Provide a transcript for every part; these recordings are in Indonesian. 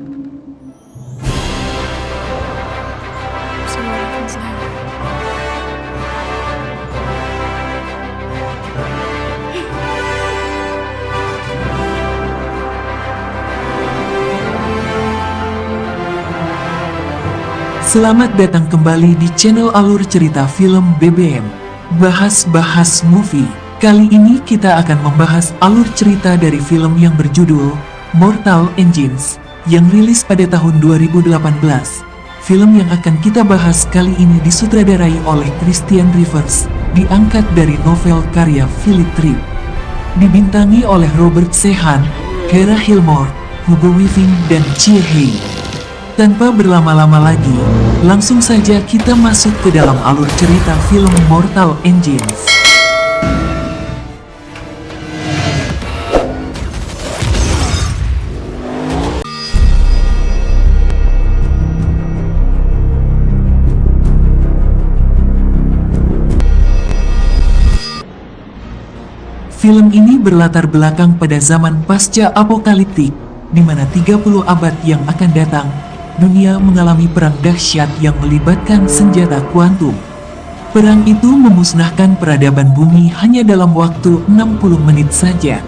So what happens now? Selamat datang kembali di channel Alur Cerita Film BBM. Bahas-bahas movie. Kali ini kita akan membahas alur cerita dari film yang berjudul Mortal Engines yang rilis pada tahun 2018. Film yang akan kita bahas kali ini disutradarai oleh Christian Rivers, diangkat dari novel karya Philip Tripp. Dibintangi oleh Robert Sheehan, Hera Hilmore, Hugo Weaving, dan Chie Hei. Tanpa berlama-lama lagi, langsung saja kita masuk ke dalam alur cerita film Mortal Engines. Film ini berlatar belakang pada zaman pasca apokaliptik, di mana 30 abad yang akan datang, dunia mengalami perang dahsyat yang melibatkan senjata kuantum. Perang itu memusnahkan peradaban bumi hanya dalam waktu 60 menit saja.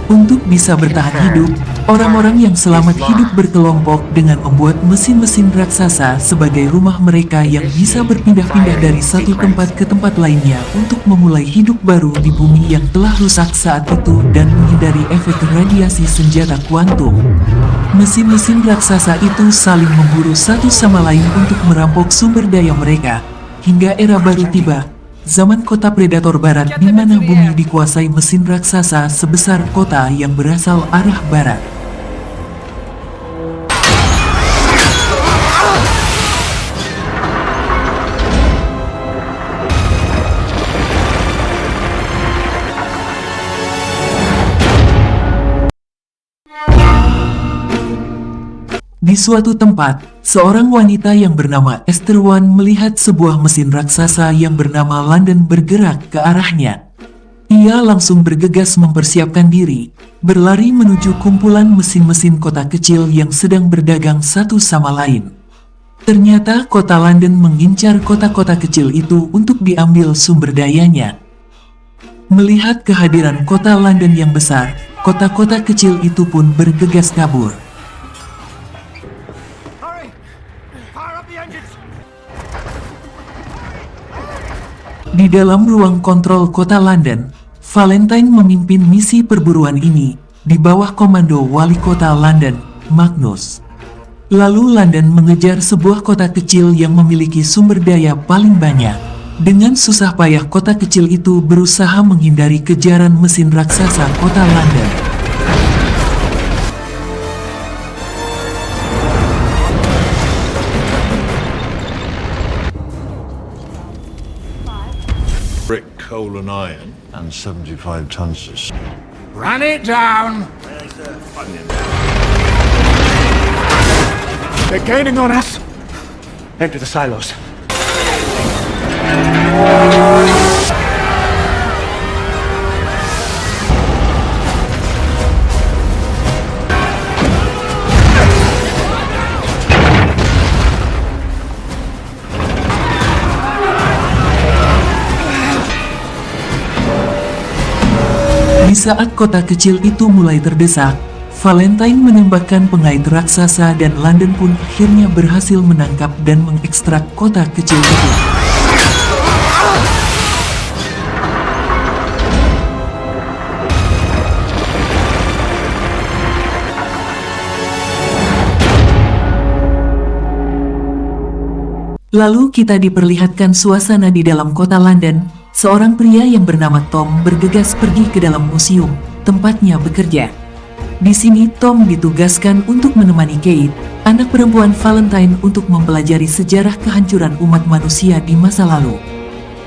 Untuk bisa bertahan hidup, orang-orang yang selamat hidup berkelompok dengan membuat mesin-mesin raksasa sebagai rumah mereka yang bisa berpindah-pindah dari satu tempat ke tempat lainnya untuk memulai hidup baru di bumi yang telah rusak saat itu dan menghindari efek radiasi senjata kuantum. Mesin-mesin raksasa itu saling memburu satu sama lain untuk merampok sumber daya mereka, hingga era baru tiba, zaman kota predator barat di mana bumi dikuasai mesin raksasa sebesar kota yang berasal arah barat. Di suatu tempat, seorang wanita yang bernama Esther Wan melihat sebuah mesin raksasa yang bernama London bergerak ke arahnya. Ia langsung bergegas mempersiapkan diri, berlari menuju kumpulan mesin-mesin kota kecil yang sedang berdagang satu sama lain. Ternyata kota London mengincar kota-kota kecil itu untuk diambil sumber dayanya. Melihat kehadiran kota London yang besar, kota-kota kecil itu pun bergegas kabur. Di dalam ruang kontrol kota London, Valentine memimpin misi perburuan ini, di bawah komando wali kota London, Magnus. Lalu London mengejar sebuah kota kecil yang memiliki sumber daya paling banyak. Dengan susah payah kota kecil itu berusaha menghindari kejaran mesin raksasa kota London. Brick, coal and iron, and 75 tons of steel. Run it down! They're gaining on us! Enter the silos. Di saat kota kecil itu mulai terdesak, Valentine menembakkan pengait raksasa dan London pun akhirnya berhasil menangkap dan mengekstrak kota kecil itu. Lalu kita diperlihatkan suasana di dalam kota London. Seorang pria yang bernama Tom bergegas pergi ke dalam museum, tempatnya bekerja. Di sini Tom ditugaskan untuk menemani Kate, anak perempuan Valentine, untuk mempelajari sejarah kehancuran umat manusia di masa lalu.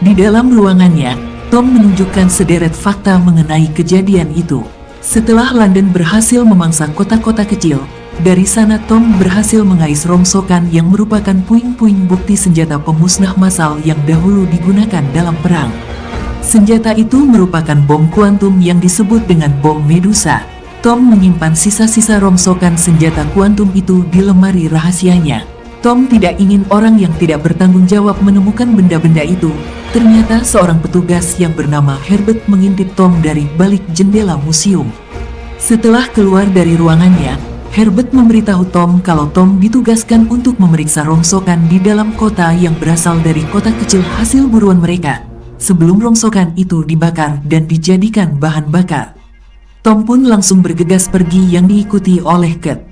Di dalam ruangannya, Tom menunjukkan sederet fakta mengenai kejadian itu. Setelah London berhasil memangsa kota-kota kecil, dari sana Tom berhasil mengais rongsokan yang merupakan puing-puing bukti senjata pemusnah massal yang dahulu digunakan dalam perang. Senjata itu merupakan bom kuantum yang disebut dengan bom Medusa. Tom menyimpan sisa-sisa rongsokan senjata kuantum itu di lemari rahasianya. Tom tidak ingin orang yang tidak bertanggung jawab menemukan benda-benda itu. Ternyata seorang petugas yang bernama Herbert mengintip Tom dari balik jendela museum. Setelah keluar dari ruangannya, Herbert memberitahu Tom kalau Tom ditugaskan untuk memeriksa rongsokan di dalam kota yang berasal dari kota kecil hasil buruan mereka, sebelum rongsokan itu dibakar dan dijadikan bahan bakar. Tom pun langsung bergegas pergi yang diikuti oleh Kate.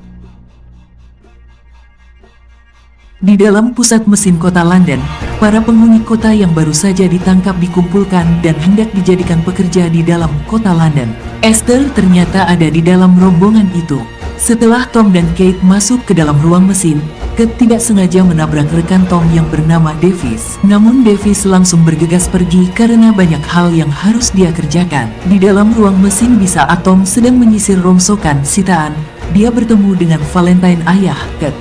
Di dalam pusat mesin kota London, para penghuni kota yang baru saja ditangkap dikumpulkan dan hendak dijadikan pekerja di dalam kota London. Esther ternyata ada di dalam rombongan itu. Setelah Tom dan Kate masuk ke dalam ruang mesin, Kate tidak sengaja menabrak rekan Tom yang bernama Davis. Namun Davis langsung bergegas pergi karena banyak hal yang harus dia kerjakan. Di dalam ruang mesin di saat Tom sedang menyisir rongsokan sitaan, dia bertemu dengan Valentine, ayah Kate.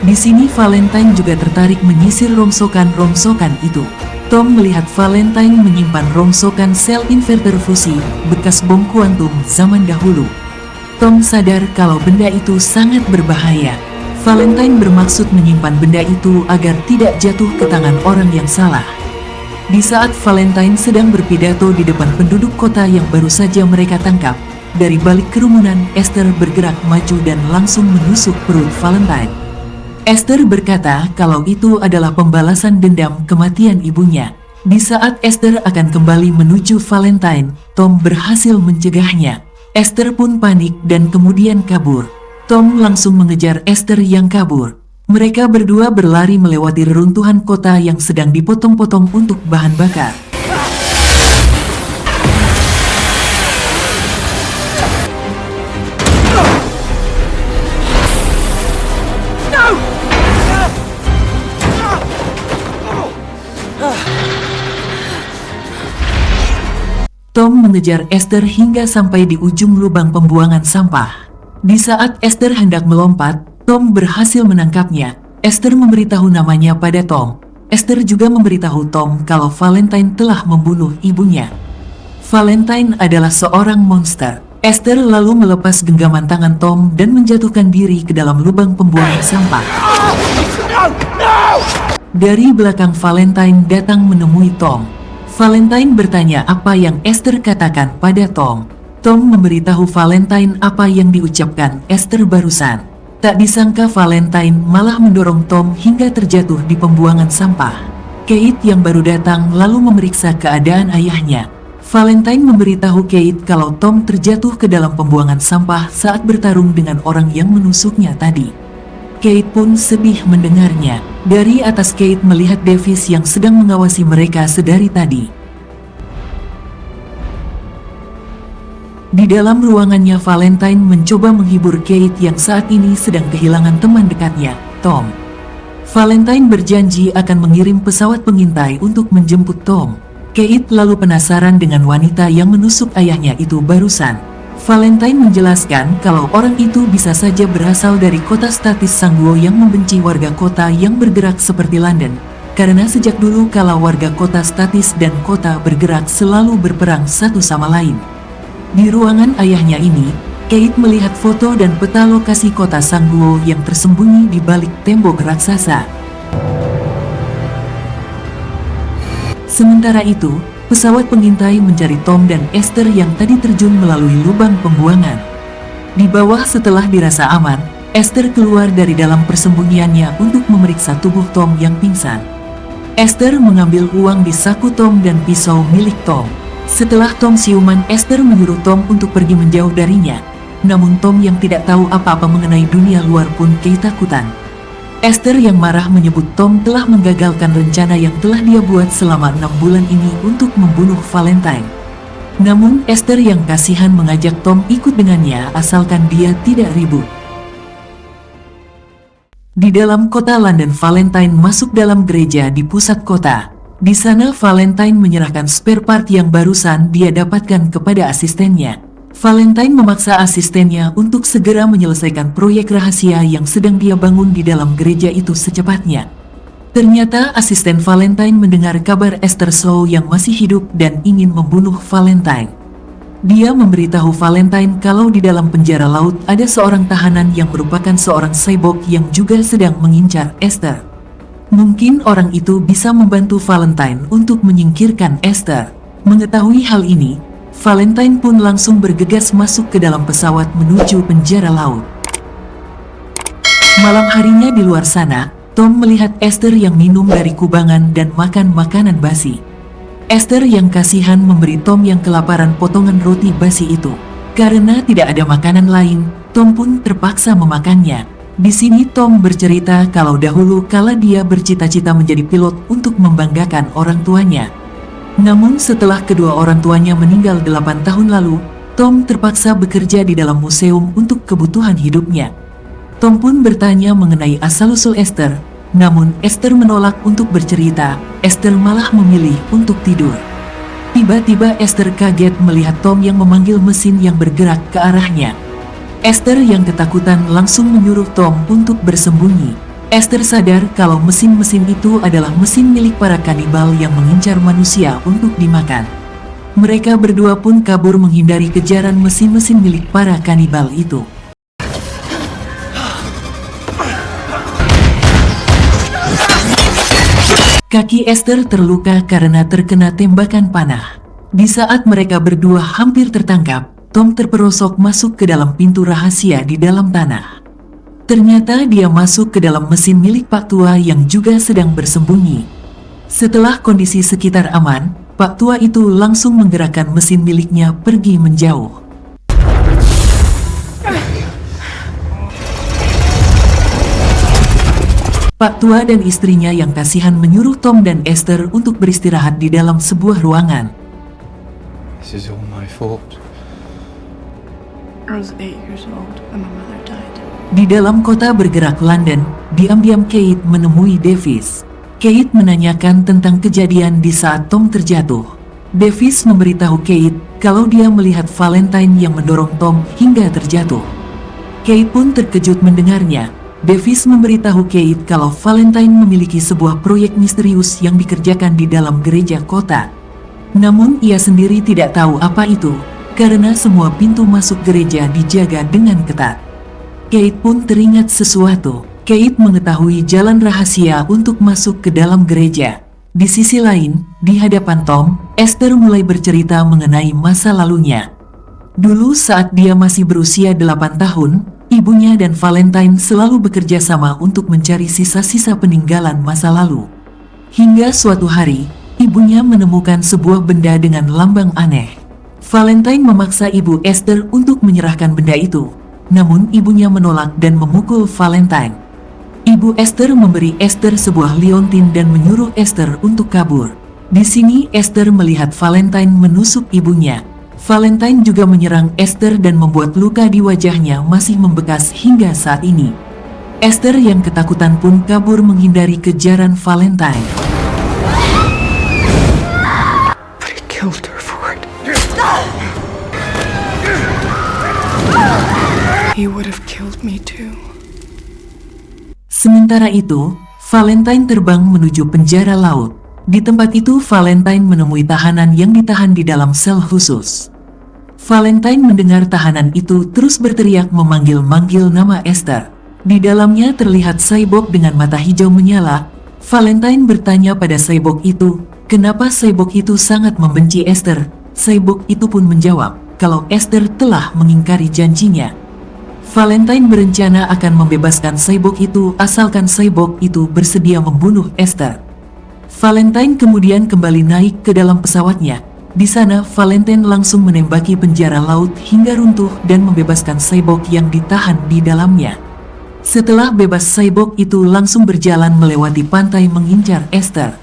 Di sini Valentine juga tertarik menyisir rongsokan itu. Tom melihat Valentine menyimpan rongsokan sel inverter fusi bekas bom kuantum zaman dahulu. Tom sadar kalau benda itu sangat berbahaya. Valentine bermaksud menyimpan benda itu agar tidak jatuh ke tangan orang yang salah. Di saat Valentine sedang berpidato di depan penduduk kota yang baru saja mereka tangkap, dari balik kerumunan Esther bergerak maju dan langsung menusuk perut Valentine. Esther berkata kalau itu adalah pembalasan dendam kematian ibunya. Di saat Esther akan kembali menuju Valentine, Tom berhasil mencegahnya. Esther pun panik dan kemudian kabur. Tom langsung mengejar Esther yang kabur. Mereka berdua berlari melewati reruntuhan kota yang sedang dipotong-potong untuk bahan bakar. Tom mengejar Esther hingga sampai di ujung lubang pembuangan sampah. Di saat Esther hendak melompat, Tom berhasil menangkapnya. Esther memberitahu namanya pada Tom. Esther juga memberitahu Tom kalau Valentine telah membunuh ibunya. Valentine adalah seorang monster. Esther lalu melepas genggaman tangan Tom dan menjatuhkan diri ke dalam lubang pembuangan sampah. Dari belakang Valentine datang menemui Tom. Valentine bertanya apa yang Esther katakan pada Tom. Tom memberitahu Valentine apa yang diucapkan Esther barusan. Tak disangka Valentine malah mendorong Tom hingga terjatuh di pembuangan sampah. Kate yang baru datang lalu memeriksa keadaan ayahnya. Valentine memberitahu Kate kalau Tom terjatuh ke dalam pembuangan sampah saat bertarung dengan orang yang menusuknya tadi. Kate pun sedih mendengarnya. Dari atas Kate melihat Davis yang sedang mengawasi mereka sedari tadi. Di dalam ruangannya Valentine mencoba menghibur Kate yang saat ini sedang kehilangan teman dekatnya, Tom. Valentine berjanji akan mengirim pesawat pengintai untuk menjemput Tom. Kate lalu penasaran dengan wanita yang menusuk ayahnya itu barusan. Valentine menjelaskan kalau orang itu bisa saja berasal dari kota statis Sangguo yang membenci warga kota yang bergerak seperti London. Karena sejak dulu kala warga kota statis dan kota bergerak selalu berperang satu sama lain. Di ruangan ayahnya ini, Kate melihat foto dan peta lokasi kota Sangguo yang tersembunyi di balik tembok raksasa. Sementara itu, pesawat pengintai mencari Tom dan Esther yang tadi terjun melalui lubang pembuangan. Di bawah setelah dirasa aman, Esther keluar dari dalam persembunyiannya untuk memeriksa tubuh Tom yang pingsan. Esther mengambil uang di saku Tom dan pisau milik Tom. Setelah Tom siuman, Esther menyuruh Tom untuk pergi menjauh darinya. Namun Tom yang tidak tahu apa-apa mengenai dunia luar pun ketakutan. Esther yang marah menyebut Tom telah menggagalkan rencana yang telah dia buat selama 6 bulan ini untuk membunuh Valentine. Namun Esther yang kasihan mengajak Tom ikut dengannya asalkan dia tidak ribut. Di dalam kota London, Valentine masuk dalam gereja di pusat kota. Di sana Valentine menyerahkan spare part yang barusan dia dapatkan kepada asistennya. Valentine memaksa asistennya untuk segera menyelesaikan proyek rahasia yang sedang dia bangun di dalam gereja itu secepatnya. Ternyata asisten Valentine mendengar kabar Esther Shaw yang masih hidup dan ingin membunuh Valentine. Dia memberitahu Valentine kalau di dalam penjara laut ada seorang tahanan yang merupakan seorang cyborg yang juga sedang mengincar Esther. Mungkin orang itu bisa membantu Valentine untuk menyingkirkan Esther. Mengetahui hal ini, Valentine pun langsung bergegas masuk ke dalam pesawat menuju penjara laut. Malam harinya di luar sana, Tom melihat Esther yang minum dari kubangan dan makan makanan basi. Esther yang kasihan memberi Tom yang kelaparan potongan roti basi itu. Karena tidak ada makanan lain, Tom pun terpaksa memakannya. Di sini Tom bercerita kalau dahulu kala dia bercita-cita menjadi pilot untuk membanggakan orang tuanya. Namun setelah kedua orang tuanya meninggal 8 tahun lalu, Tom terpaksa bekerja di dalam museum untuk kebutuhan hidupnya. Tom pun bertanya mengenai asal-usul Esther. Namun Esther menolak untuk bercerita. Esther malah memilih untuk tidur. Tiba-tiba Esther kaget melihat Tom yang memanggil mesin yang bergerak ke arahnya. Esther yang ketakutan langsung menyuruh Tom untuk bersembunyi. Esther sadar kalau mesin-mesin itu adalah mesin milik para kanibal yang mengincar manusia untuk dimakan. Mereka berdua pun kabur menghindari kejaran mesin-mesin milik para kanibal itu. Kaki Esther terluka karena terkena tembakan panah. Di saat mereka berdua hampir tertangkap, Tom terperosok masuk ke dalam pintu rahasia di dalam tanah. Ternyata dia masuk ke dalam mesin milik Pak Tua yang juga sedang bersembunyi. Setelah kondisi sekitar aman, Pak Tua itu langsung menggerakkan mesin miliknya pergi menjauh. Pak Tua dan istrinya yang kasihan menyuruh Tom dan Esther untuk beristirahat di dalam sebuah ruangan. This is all my fault. I was 8 years old when my mother died. Di dalam kota bergerak London, diam-diam Kate menemui Davis. Kate menanyakan tentang kejadian di saat Tom terjatuh. Davis memberitahu Kate kalau dia melihat Valentine yang mendorong Tom hingga terjatuh. Kate pun terkejut mendengarnya. Davis memberitahu Kate kalau Valentine memiliki sebuah proyek misterius yang dikerjakan di dalam gereja kota. Namun ia sendiri tidak tahu apa itu, karena semua pintu masuk gereja dijaga dengan ketat. Kate pun teringat sesuatu. Kate mengetahui jalan rahasia untuk masuk ke dalam gereja. Di sisi lain, di hadapan Tom, Esther mulai bercerita mengenai masa lalunya. Dulu saat dia masih berusia 8 tahun, ibunya dan Valentine selalu bekerja sama untuk mencari sisa-sisa peninggalan masa lalu. Hingga suatu hari, ibunya menemukan sebuah benda dengan lambang aneh. Valentine memaksa ibu Esther untuk menyerahkan benda itu. Namun ibunya menolak dan memukul Valentine. Ibu Esther memberi Esther sebuah liontin dan menyuruh Esther untuk kabur. Di sini Esther melihat Valentine menusuk ibunya. Valentine juga menyerang Esther dan membuat luka di wajahnya masih membekas hingga saat ini. Esther yang ketakutan pun kabur menghindari kejaran Valentine. But he killed her for it. He would have killed me too. Sementara itu, Valentine terbang menuju penjara laut. Di tempat itu Valentine menemui tahanan yang ditahan di dalam sel khusus. Valentine mendengar tahanan itu terus berteriak memanggil-manggil nama Esther. Di dalamnya terlihat cyborg dengan mata hijau menyala. Valentine bertanya pada cyborg itu, kenapa cyborg itu sangat membenci Esther. Cyborg itu pun menjawab, kalau Esther telah mengingkari janjinya. Valentine berencana akan membebaskan cyborg itu asalkan cyborg itu bersedia membunuh Esther. Valentine kemudian kembali naik ke dalam pesawatnya. Di sana, Valentine langsung menembaki penjara laut hingga runtuh dan membebaskan cyborg yang ditahan di dalamnya. Setelah bebas, cyborg itu langsung berjalan melewati pantai mengincar Esther.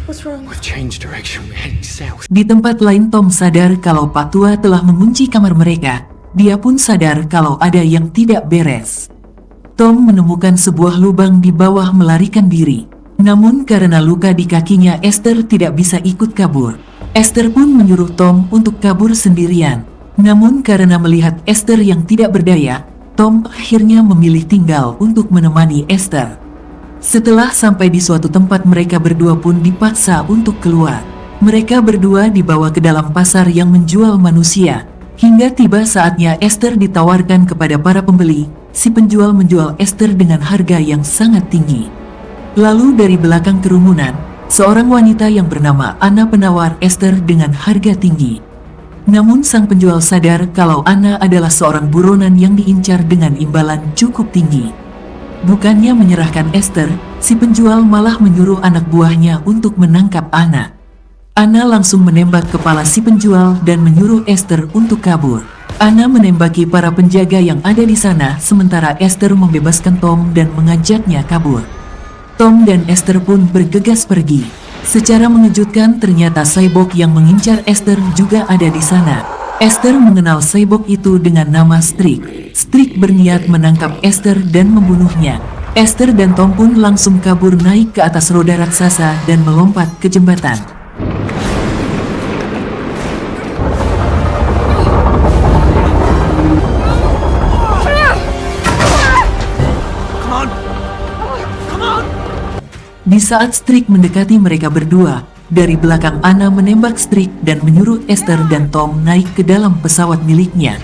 What's wrong? We've changed direction. We're heading south. Di tempat lain, Tom sadar kalau Pak Tua telah mengunci kamar mereka. Dia pun sadar kalau ada yang tidak beres. Tom menemukan sebuah lubang di bawah melarikan diri. Namun karena luka di kakinya, Esther tidak bisa ikut kabur. Esther pun menyuruh Tom untuk kabur sendirian. Namun karena melihat Esther yang tidak berdaya, Tom akhirnya memilih tinggal untuk menemani Esther. Setelah sampai di suatu tempat, mereka berdua pun dipaksa untuk keluar. Mereka berdua dibawa ke dalam pasar yang menjual manusia. Hingga tiba saatnya Esther ditawarkan kepada para pembeli. Si penjual menjual Esther dengan harga yang sangat tinggi. Lalu dari belakang kerumunan, seorang wanita yang bernama Anna penawar Esther dengan harga tinggi. Namun sang penjual sadar kalau Anna adalah seorang buronan yang diincar dengan imbalan cukup tinggi. Bukannya menyerahkan Esther, si penjual malah menyuruh anak buahnya untuk menangkap Anna. Anna langsung menembak kepala si penjual dan menyuruh Esther untuk kabur. Anna menembaki para penjaga yang ada di sana, sementara Esther membebaskan Tom dan mengajaknya kabur. Tom dan Esther pun bergegas pergi. Secara mengejutkan, ternyata cyborg yang mengincar Esther juga ada di sana. Esther mengenal cyborg itu dengan nama Strick. Strick berniat menangkap Esther dan membunuhnya. Esther dan Tom pun langsung kabur naik ke atas roda raksasa dan melompat ke jembatan. Di saat Strick mendekati mereka berdua, dari belakang Anna menembak Strick dan menyuruh Esther dan Tom naik ke dalam pesawat miliknya.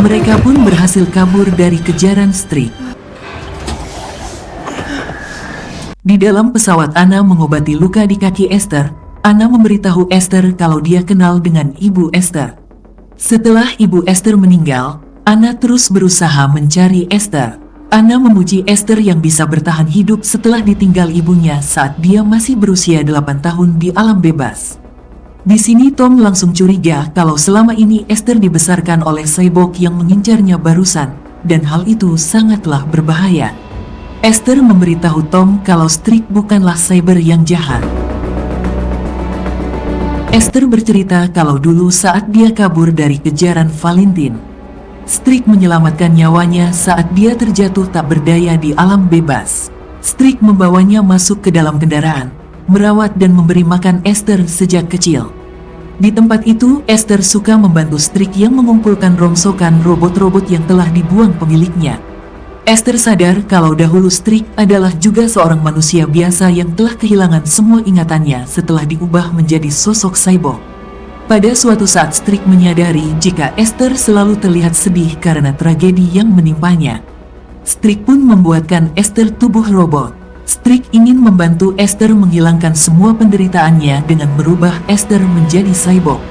Mereka pun berhasil kabur dari kejaran Strick. Di dalam pesawat, Anna mengobati luka di kaki Esther. Anna memberitahu Esther kalau dia kenal dengan ibu Esther. Setelah ibu Esther meninggal, Anna terus berusaha mencari Esther. Anna memuji Esther yang bisa bertahan hidup setelah ditinggal ibunya saat dia masih berusia 8 tahun di alam bebas. Di sini Tom langsung curiga kalau selama ini Esther dibesarkan oleh cyborg yang mengincarnya barusan, dan hal itu sangatlah berbahaya. Esther memberitahu Tom kalau Strick bukanlah cyber yang jahat. Esther bercerita kalau dulu saat dia kabur dari kejaran Valentine, Strick menyelamatkan nyawanya saat dia terjatuh tak berdaya di alam bebas. Strick membawanya masuk ke dalam kendaraan, merawat dan memberi makan Esther sejak kecil. Di tempat itu, Esther suka membantu Strick yang mengumpulkan rongsokan robot-robot yang telah dibuang pemiliknya. Esther sadar kalau dahulu Strick adalah juga seorang manusia biasa yang telah kehilangan semua ingatannya setelah diubah menjadi sosok cyborg. Pada suatu saat Strick menyadari jika Esther selalu terlihat sedih karena tragedi yang menimpanya. Strick pun membuatkan Esther tubuh robot. Strick ingin membantu Esther menghilangkan semua penderitaannya dengan merubah Esther menjadi cyborg.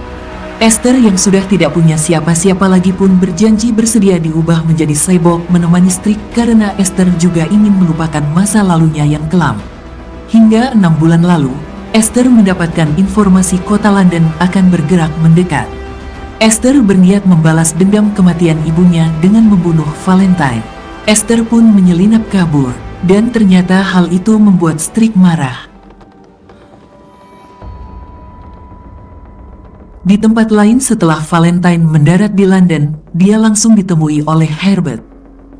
Esther yang sudah tidak punya siapa-siapa lagi pun berjanji bersedia diubah menjadi cyborg menemani Strick karena Esther juga ingin melupakan masa lalunya yang kelam. Hingga 6 bulan lalu, Esther mendapatkan informasi kota London akan bergerak mendekat. Esther berniat membalas dendam kematian ibunya dengan membunuh Valentine. Esther pun menyelinap kabur, dan ternyata hal itu membuat Strick marah. Di tempat lain, setelah Valentine mendarat di London, dia langsung ditemui oleh Herbert.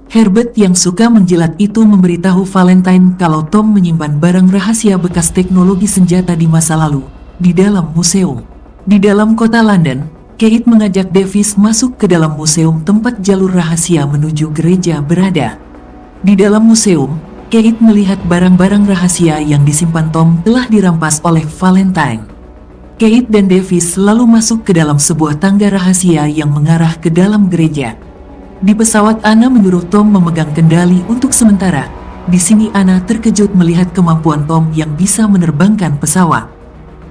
Herbert yang suka menjilat itu memberitahu Valentine kalau Tom menyimpan barang rahasia bekas teknologi senjata di masa lalu, di dalam museum. Di dalam kota London, Kate mengajak Davis masuk ke dalam museum tempat jalur rahasia menuju gereja berada. Di dalam museum, Kate melihat barang-barang rahasia yang disimpan Tom telah dirampas oleh Valentine. Kate dan Davis lalu masuk ke dalam sebuah tangga rahasia yang mengarah ke dalam gereja. Di pesawat, Anna menyuruh Tom memegang kendali untuk sementara. Di sini Anna terkejut melihat kemampuan Tom yang bisa menerbangkan pesawat.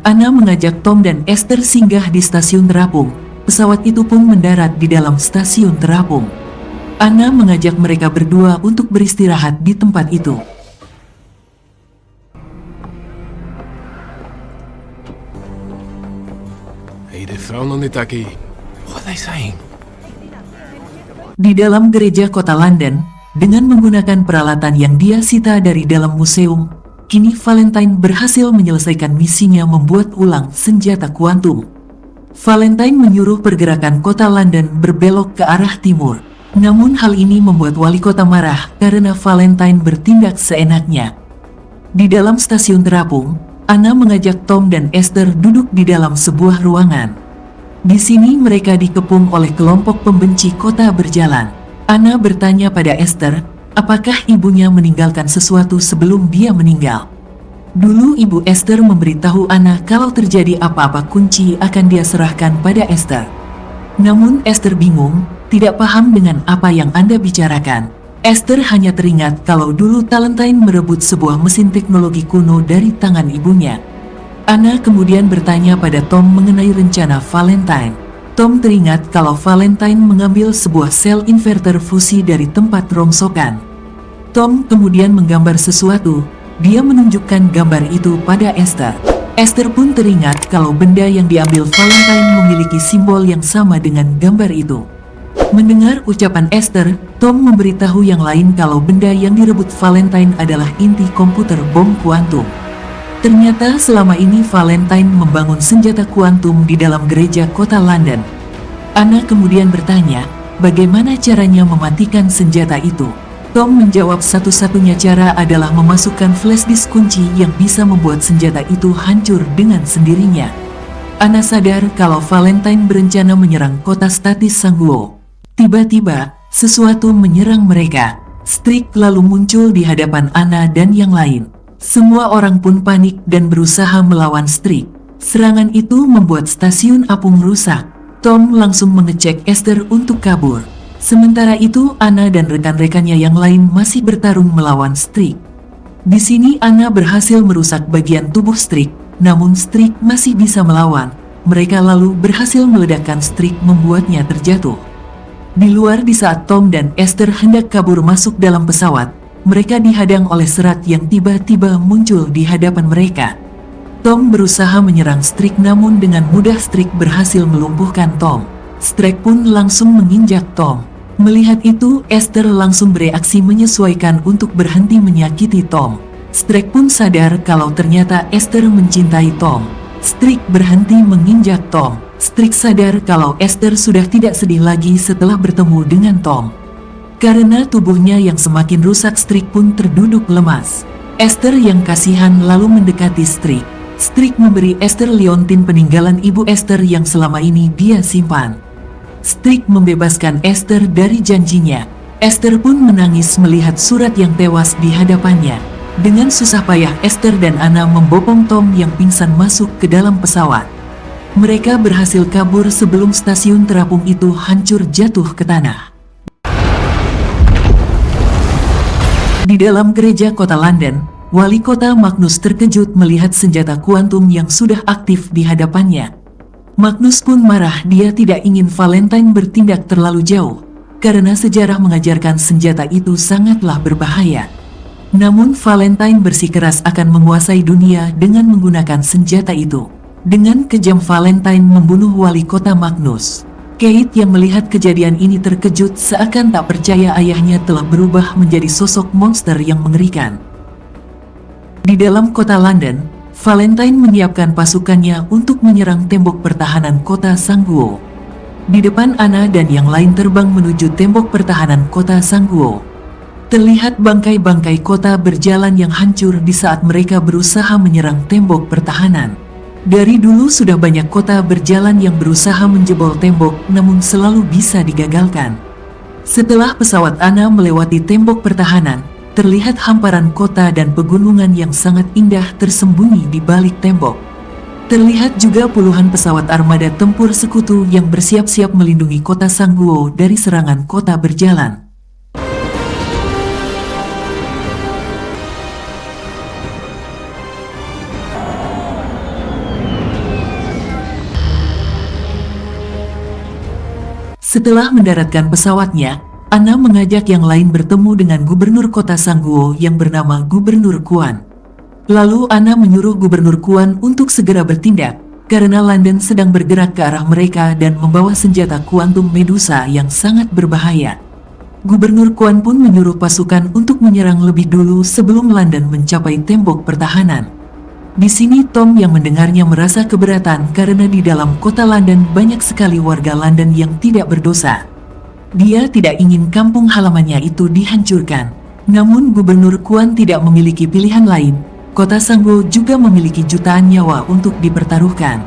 Anna mengajak Tom dan Esther singgah di stasiun terapung. Pesawat itu pun mendarat di dalam stasiun terapung. Anna mengajak mereka berdua untuk beristirahat di tempat itu. What are they saying? Di dalam gereja kota London, dengan menggunakan peralatan yang dia sita dari dalam museum, kini Valentine berhasil menyelesaikan misinya membuat ulang senjata kuantum. Valentine menyuruh pergerakan kota London berbelok ke arah timur. Namun hal ini membuat wali kota marah karena Valentine bertindak seenaknya. Di dalam stasiun terapung, Anna mengajak Tom dan Esther duduk di dalam sebuah ruangan. Di sini mereka dikepung oleh kelompok pembenci kota berjalan. Anna bertanya pada Esther, apakah ibunya meninggalkan sesuatu sebelum dia meninggal. Dulu ibu Esther memberitahu Anna kalau terjadi apa-apa kunci akan dia serahkan pada Esther. Namun Esther bingung, tidak paham dengan apa yang Anda bicarakan. Esther hanya teringat kalau dulu Talentine merebut sebuah mesin teknologi kuno dari tangan ibunya. Anna kemudian bertanya pada Tom mengenai rencana Valentine. Tom teringat kalau Valentine mengambil sebuah sel inverter fusi dari tempat rongsokan. Tom kemudian menggambar sesuatu. Dia menunjukkan gambar itu pada Esther. Esther pun teringat kalau benda yang diambil Valentine memiliki simbol yang sama dengan gambar itu. Mendengar ucapan Esther, Tom memberitahu yang lain kalau benda yang direbut Valentine adalah inti komputer bom kuantum. Ternyata selama ini Valentine membangun senjata kuantum di dalam gereja kota London. Anna kemudian bertanya, bagaimana caranya mematikan senjata itu? Tom menjawab satu-satunya cara adalah memasukkan flash disk kunci yang bisa membuat senjata itu hancur dengan sendirinya. Anna sadar kalau Valentine berencana menyerang kota statis Sangguo. Tiba-tiba, sesuatu menyerang mereka. Streak lalu muncul di hadapan Anna dan yang lain. Semua orang pun panik dan berusaha melawan Streak. Serangan itu membuat stasiun apung rusak. Tom langsung mengecek Esther untuk kabur. Sementara itu, Anna dan rekan-rekannya yang lain masih bertarung melawan Streak. Di sini Anna berhasil merusak bagian tubuh Streak, namun Streak masih bisa melawan. Mereka lalu berhasil meledakkan Streak membuatnya terjatuh. Di luar di saat Tom dan Esther hendak kabur masuk dalam pesawat, mereka dihadang oleh serat yang tiba-tiba muncul di hadapan mereka. Tom berusaha menyerang Streak namun dengan mudah Streak berhasil melumpuhkan Tom. Streak pun langsung menginjak Tom. Melihat itu, Esther langsung bereaksi menyesuaikan untuk berhenti menyakiti Tom. Streak pun sadar kalau ternyata Esther mencintai Tom. Streak berhenti menginjak Tom. Streak sadar kalau Esther sudah tidak sedih lagi setelah bertemu dengan Tom. Karena tubuhnya yang semakin rusak, Streak pun terduduk lemas. Esther yang kasihan lalu mendekati Streak. Streak memberi Esther liontin peninggalan ibu Esther yang selama ini dia simpan. Streak membebaskan Esther dari janjinya. Esther pun menangis melihat surat yang tewas di hadapannya. Dengan susah payah Esther dan Anna membopong Tom yang pingsan masuk ke dalam pesawat. Mereka berhasil kabur sebelum stasiun terapung itu hancur jatuh ke tanah. Di dalam gereja kota London, wali kota Magnus terkejut melihat senjata kuantum yang sudah aktif di hadapannya. Magnus pun marah, dia tidak ingin Valentine bertindak terlalu jauh, karena sejarah mengajarkan senjata itu sangatlah berbahaya. Namun Valentine bersikeras akan menguasai dunia dengan menggunakan senjata itu. Dengan kejam Valentine membunuh wali kota Magnus. Kate yang melihat kejadian ini terkejut seakan tak percaya ayahnya telah berubah menjadi sosok monster yang mengerikan. Di dalam kota London, Valentine menyiapkan pasukannya untuk menyerang tembok pertahanan kota Sangguo. Di depan Anna dan yang lain terbang menuju tembok pertahanan kota Sangguo. Terlihat bangkai-bangkai kota berjalan yang hancur di saat mereka berusaha menyerang tembok pertahanan. Dari dulu sudah banyak kota berjalan yang berusaha menjebol tembok namun selalu bisa digagalkan. Setelah pesawat Anna melewati tembok pertahanan, terlihat hamparan kota dan pegunungan yang sangat indah tersembunyi di balik tembok. Terlihat juga puluhan pesawat armada tempur sekutu yang bersiap-siap melindungi kota Sangguo dari serangan kota berjalan. Setelah mendaratkan pesawatnya, Anna mengajak yang lain bertemu dengan gubernur kota Sangguo yang bernama Gubernur Kuan. Lalu Anna menyuruh Gubernur Kuan untuk segera bertindak, karena London sedang bergerak ke arah mereka dan membawa senjata kuantum Medusa yang sangat berbahaya. Gubernur Kuan pun menyuruh pasukan untuk menyerang lebih dulu sebelum London mencapai tembok pertahanan. Di sini Tom yang mendengarnya merasa keberatan karena di dalam kota London banyak sekali warga London yang tidak berdosa. Dia tidak ingin kampung halamannya itu dihancurkan. Namun Gubernur Kuan tidak memiliki pilihan lain. Kota Sanggo juga memiliki jutaan nyawa untuk dipertaruhkan.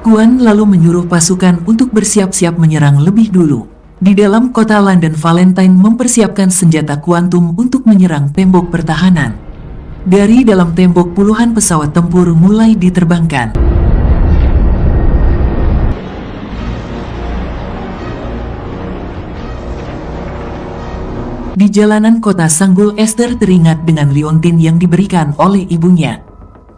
Kuan lalu menyuruh pasukan untuk bersiap-siap menyerang lebih dulu. Di dalam kota London, Valentine mempersiapkan senjata kuantum untuk menyerang tembok pertahanan. Dari dalam tembok puluhan pesawat tempur mulai diterbangkan. Di jalanan kota Sanggul, Esther teringat dengan liontin yang diberikan oleh ibunya.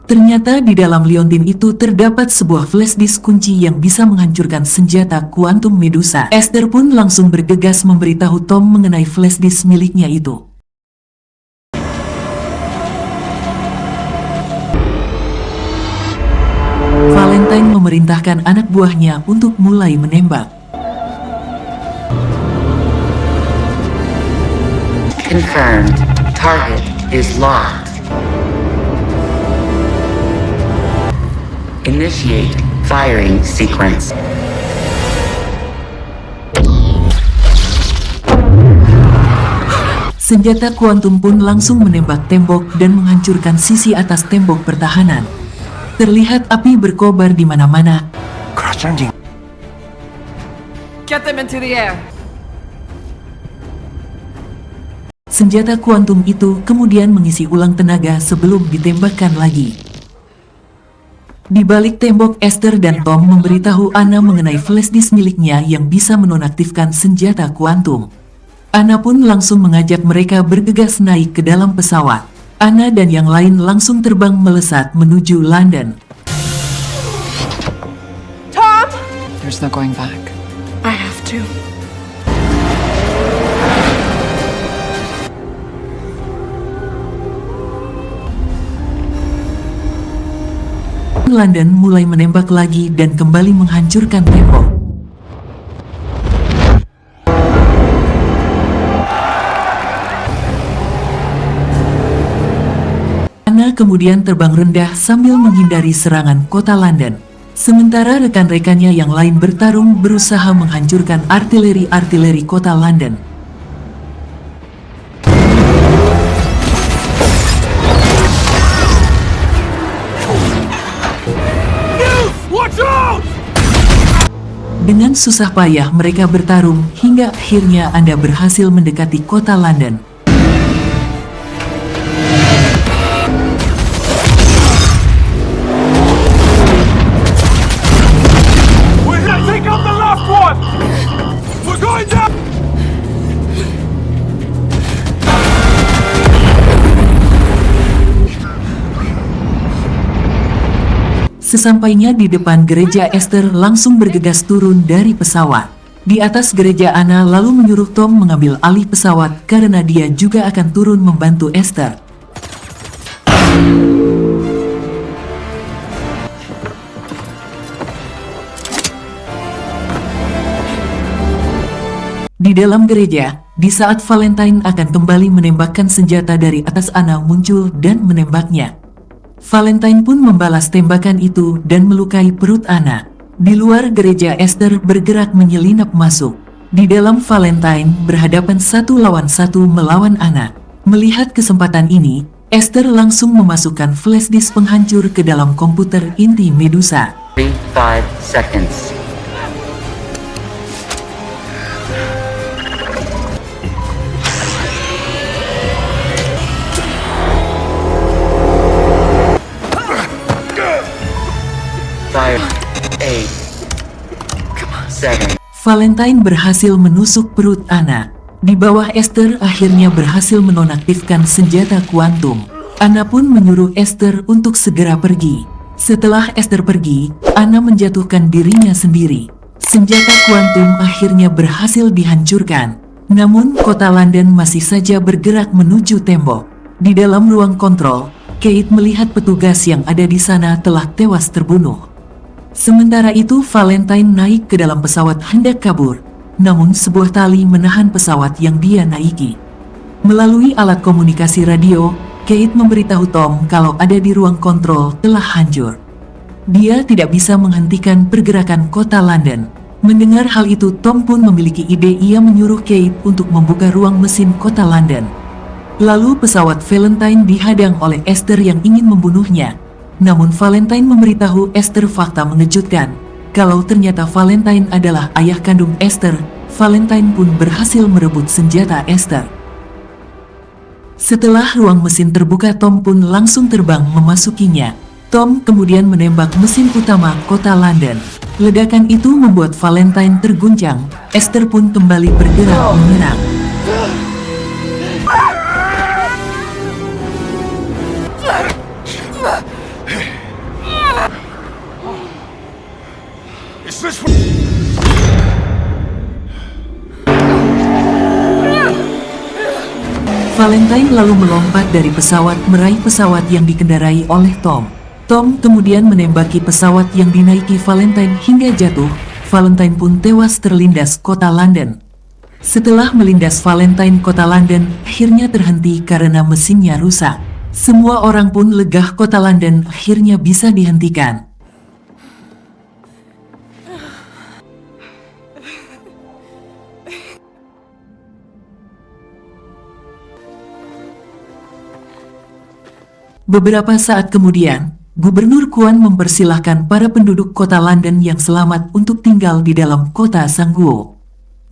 Ternyata di dalam liontin itu terdapat sebuah flash disk kunci yang bisa menghancurkan senjata kuantum Medusa. Esther pun langsung bergegas memberitahu Tom mengenai flash disk miliknya itu. Valentine memerintahkan anak buahnya untuk mulai menembak. Confirmed. Target is locked. Initiate firing sequence. Senjata kuantum pun langsung menembak tembok dan menghancurkan sisi atas tembok pertahanan. Terlihat api berkobar di mana-mana. Cross-changing. Get them into the air. Senjata kuantum itu kemudian mengisi ulang tenaga sebelum ditembakkan lagi. Di balik tembok, Esther dan Tom memberitahu Anna mengenai flash disk miliknya yang bisa menonaktifkan senjata kuantum. Anna pun langsung mengajak mereka bergegas naik ke dalam pesawat. Anna dan yang lain langsung terbang melesat menuju London. Tom! There's no going back. I have to. London mulai menembak lagi dan kembali menghancurkan tembok. Anna kemudian terbang rendah sambil menghindari serangan kota London. Sementara rekan-rekannya yang lain bertarung berusaha menghancurkan artileri kota London. Dengan susah payah mereka bertarung hingga akhirnya Anda berhasil mendekati kota London. We're gonna take out the last one! We're going down! Sesampainya di depan gereja, Esther langsung bergegas turun dari pesawat. Di atas gereja, Anna lalu menyuruh Tom mengambil alih pesawat karena dia juga akan turun membantu Esther. Di dalam gereja, di saat Valentine akan kembali menembakkan senjata dari atas, Anna muncul dan menembaknya. Valentine pun membalas tembakan itu dan melukai perut Anna. Di luar gereja, Esther bergerak menyelinap masuk. Di dalam, Valentine berhadapan 1 lawan 1 melawan Anna. Melihat kesempatan ini, Esther langsung memasukkan flash disk penghancur ke dalam komputer inti Medusa. 5 seconds. Fire. 8. 7. Valentine berhasil menusuk perut Anna. Di bawah, Esther akhirnya berhasil menonaktifkan senjata kuantum. Anna pun menyuruh Esther untuk segera pergi. Setelah Esther pergi, Anna menjatuhkan dirinya sendiri. Senjata kuantum akhirnya berhasil dihancurkan. Namun, kota London masih saja bergerak menuju tembok. Di dalam ruang kontrol, Kate melihat petugas yang ada di sana telah tewas terbunuh. Sementara itu, Valentine naik ke dalam pesawat hendak kabur. Namun sebuah tali menahan pesawat yang dia naiki. Melalui alat komunikasi radio, Kate memberitahu Tom kalau ada di ruang kontrol telah hancur. Dia tidak bisa menghentikan pergerakan kota London. Mendengar hal itu, Tom pun memiliki ide. Ia menyuruh Kate untuk membuka ruang mesin kota London. Lalu pesawat Valentine dihadang oleh Esther yang ingin membunuhnya. Namun Valentine memberitahu Esther fakta mengejutkan. Kalau ternyata Valentine adalah ayah kandung Esther, Valentine pun berhasil merebut senjata Esther. Setelah ruang mesin terbuka, Tom pun langsung terbang memasukinya. Tom kemudian menembak mesin utama kota London. Ledakan itu membuat Valentine terguncang. Esther pun kembali bergerak menyerang. Is this Valentine lalu melompat dari pesawat meraih pesawat yang dikendarai oleh Tom. Tom kemudian menembaki pesawat yang dinaiki Valentine hingga jatuh. Valentine pun tewas terlindas kota London. Setelah melindas Valentine, kota London akhirnya terhenti karena mesinnya rusak. Semua orang pun lega, kota London akhirnya bisa dihentikan. Beberapa saat kemudian, Gubernur Kuan mempersilahkan para penduduk kota London yang selamat untuk tinggal di dalam kota Sangguo.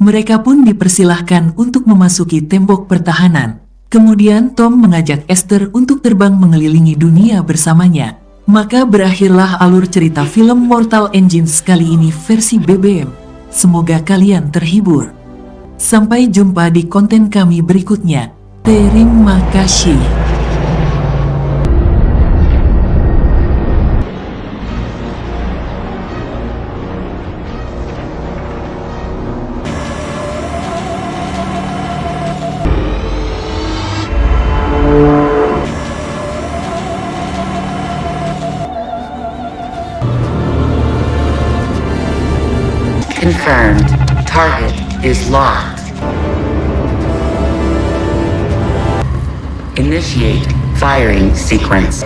Mereka pun dipersilahkan untuk memasuki tembok pertahanan. Kemudian Tom mengajak Esther untuk terbang mengelilingi dunia bersamanya. Maka berakhirlah alur cerita film Mortal Engines kali ini versi BBM. Semoga kalian terhibur. Sampai jumpa di konten kami berikutnya. Terima kasih. Confirmed. Target is locked. Initiate firing sequence.